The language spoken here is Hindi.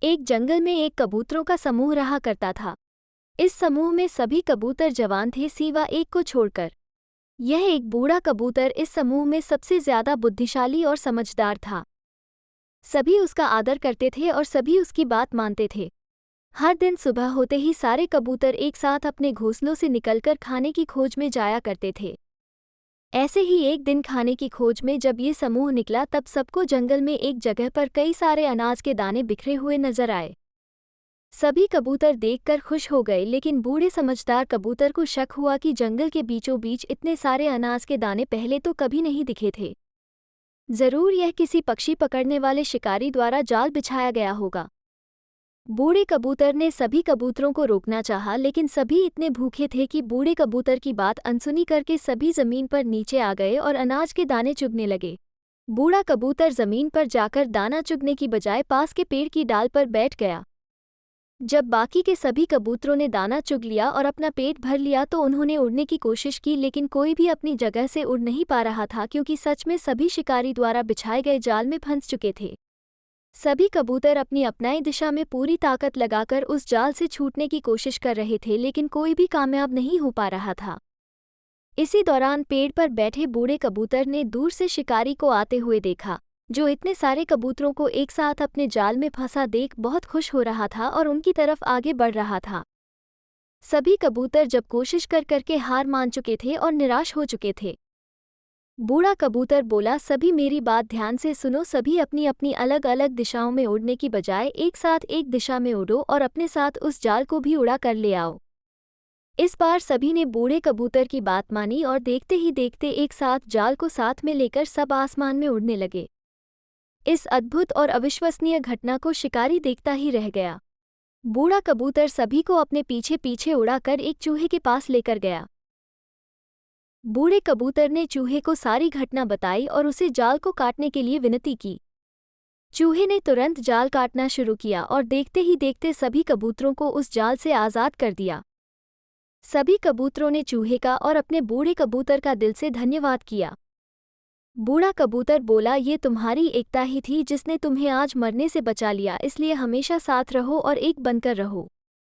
एक जंगल में एक कबूतरों का समूह रहा करता था। इस समूह में सभी कबूतर जवान थे सिवा एक को छोड़कर। यह एक बूढ़ा कबूतर इस समूह में सबसे ज्यादा बुद्धिशाली और समझदार था। सभी उसका आदर करते थे और सभी उसकी बात मानते थे। हर दिन सुबह होते ही सारे कबूतर एक साथ अपने घोंसलों से निकलकर खाने की खोज में जाया करते थे। ऐसे ही एक दिन खाने की खोज में जब ये समूह निकला तब सबको जंगल में एक जगह पर कई सारे अनाज के दाने बिखरे हुए नजर आए। सभी कबूतर देखकर खुश हो गए, लेकिन बूढ़े समझदार कबूतर को शक हुआ कि जंगल के बीचों बीच इतने सारे अनाज के दाने पहले तो कभी नहीं दिखे थे। जरूर यह किसी पक्षी पकड़ने वाले शिकारी द्वारा जाल बिछाया गया होगा। बूढ़े कबूतर ने सभी कबूतरों को रोकना चाहा, लेकिन सभी इतने भूखे थे कि बूढ़े कबूतर की बात अनसुनी करके सभी जमीन पर नीचे आ गए और अनाज के दाने चुगने लगे। बूढ़ा कबूतर जमीन पर जाकर दाना चुगने की बजाय पास के पेड़ की डाल पर बैठ गया। जब बाकी के सभी कबूतरों ने दाना चुग लिया और अपना पेट भर लिया तो उन्होंने उड़ने की कोशिश की, लेकिन कोई भी अपनी जगह से उड़ नहीं पा रहा था, क्योंकि सच में सभी शिकारी द्वारा बिछाए गए जाल में फंस चुके थे। सभी कबूतर अपनी अपनाई दिशा में पूरी ताकत लगाकर उस जाल से छूटने की कोशिश कर रहे थे, लेकिन कोई भी कामयाब नहीं हो पा रहा था। इसी दौरान पेड़ पर बैठे बूढ़े कबूतर ने दूर से शिकारी को आते हुए देखा, जो इतने सारे कबूतरों को एक साथ अपने जाल में फंसा देख बहुत खुश हो रहा था और उनकी तरफ आगे बढ़ रहा था। सभी कबूतर जब कोशिश कर करके हार मान चुके थे और निराश हो चुके थे। बूढ़ा कबूतर बोला, सभी मेरी बात ध्यान से सुनो। सभी अपनी अपनी अलग अलग दिशाओं में उड़ने की बजाय एक साथ एक दिशा में उड़ो और अपने साथ उस जाल को भी उड़ा कर ले आओ। इस बार सभी ने बूढ़े कबूतर की बात मानी और देखते ही देखते एक साथ जाल को साथ में लेकर सब आसमान में उड़ने लगे। इस अद्भुत और अविश्वसनीय घटना को शिकारी देखता ही रह गया। बूढ़ा कबूतर सभी को अपने पीछे पीछे उड़ाकर एक चूहे के पास लेकर गया। बूढ़े कबूतर ने चूहे को सारी घटना बताई और उसे जाल को काटने के लिए विनती की। चूहे ने तुरंत जाल काटना शुरू किया और देखते ही देखते सभी कबूतरों को उस जाल से आज़ाद कर दिया। सभी कबूतरों ने चूहे का और अपने बूढ़े कबूतर का दिल से धन्यवाद किया। बूढ़ा कबूतर बोला, ये तुम्हारी एकता ही थी जिसने तुम्हें आज मरने से बचा लिया, इसलिए हमेशा साथ रहो और एक बनकर रहो।